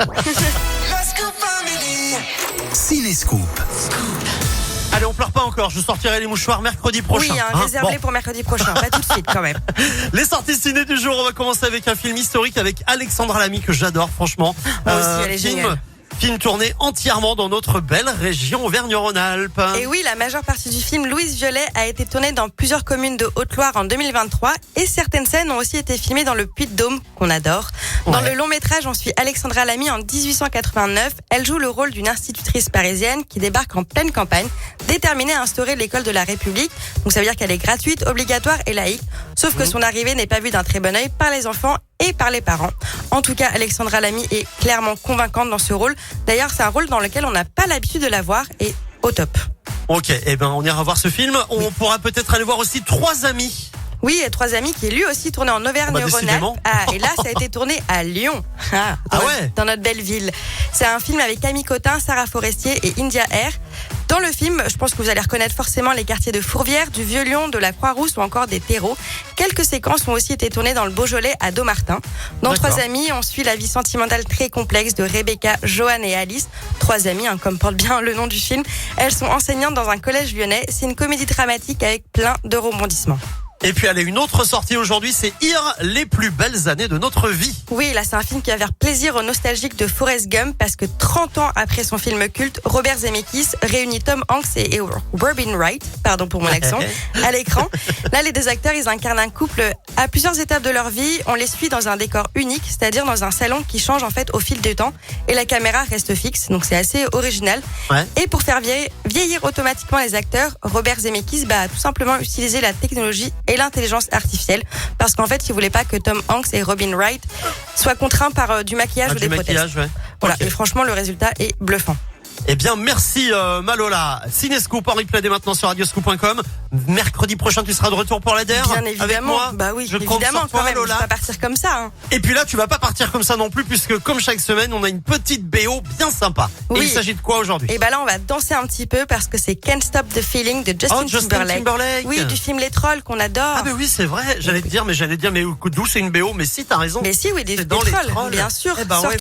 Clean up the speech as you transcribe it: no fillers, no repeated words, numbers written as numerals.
Magnifique. Cinéscoop. Allez, on pleure pas encore. Je sortirai les mouchoirs mercredi prochain. Oui, réserve-les pour mercredi prochain. Pas tout de suite, quand même. Les sorties ciné du jour. On va commencer avec un film historique avec Alexandra Lamy que j'adore, franchement. Moi aussi, elle est géniale. Film tourné entièrement dans notre belle région Auvergne-Rhône-Alpes. Et oui, la majeure partie du film Louise Violet a été tournée dans plusieurs communes de Haute-Loire en 2023 et certaines scènes ont aussi été filmées dans le Puy-de-Dôme, qu'on adore. Dans le long métrage, on suit Alexandra Lamy en 1889. Elle joue le rôle d'une institutrice parisienne qui débarque en pleine campagne, déterminée à instaurer l'école de la République. Donc ça veut dire qu'elle est gratuite, obligatoire et laïque. Sauf que son arrivée n'est pas vue d'un très bon œil par les enfants et par les parents. En tout cas, Alexandra Lamy est clairement convaincante dans ce rôle. D'ailleurs, c'est un rôle dans lequel on n'a pas l'habitude de la voir et au top. Ok, on ira voir ce film. On pourra peut-être aller voir aussi 3 amis. Oui, et 3 amis qui est lui aussi tourné en Auvergne-Rhône-Alpes. Et là, ça a été tourné à Lyon. Dans notre belle ville. C'est un film avec Camille Cotin, Sarah Forestier et India Air. Dans le film, je pense que vous allez reconnaître forcément les quartiers de Fourvière, du Vieux-Lyon, de la Croix-Rousse ou encore des Terreaux. Quelques séquences ont aussi été tournées dans le Beaujolais à Domartin. Dans 3 amis, on suit la vie sentimentale très complexe de Rebecca, Joanne et Alice. 3 amies, comme porte bien le nom du film. Elles sont enseignantes dans un collège lyonnais. C'est une comédie dramatique avec plein de rebondissements. Et puis allez, une autre sortie aujourd'hui, c'est les plus belles années de notre vie. Oui, là c'est un film qui va faire plaisir aux nostalgiques de Forrest Gump parce que 30 ans après son film culte, Robert Zemeckis réunit Tom Hanks et Robin Wright, pardon pour mon accent, à l'écran. Là les 2 acteurs, ils incarnent un couple à plusieurs étapes de leur vie. On les suit dans un décor unique, c'est-à-dire dans un salon qui change en fait au fil du temps et la caméra reste fixe, donc c'est assez original. Et pour faire vieillir automatiquement les acteurs, Robert Zemeckis a tout simplement utilisé la technologie et l'intelligence artificielle parce qu'en fait il voulait pas que Tom Hanks et Robin Wright soient contraints par du maquillage ou des prothèses. Voilà, et franchement le résultat est bluffant. Eh bien merci Malola. Cinéscoop en replay dès maintenant sur radioscoop.com. Mercredi prochain tu seras de retour pour la DER. Bien évidemment. Avec moi. Bah oui, je évidemment compte sur toi, quand même. Malola. Je vais pas partir comme ça. Et puis là tu vas pas partir comme ça non plus puisque comme chaque semaine on a une petite BO bien sympa. Oui. Et il s'agit de quoi aujourd'hui? Et là on va danser un petit peu parce que c'est Can't Stop the Feeling de Justin Timberlake. Oui, du film Les Trolls qu'on adore. Ah oui c'est vrai. J'allais te dire mais d'où c'est une BO? Mais si t'as raison. Mais si oui, des dans trolls, les Trolls. bien sûr.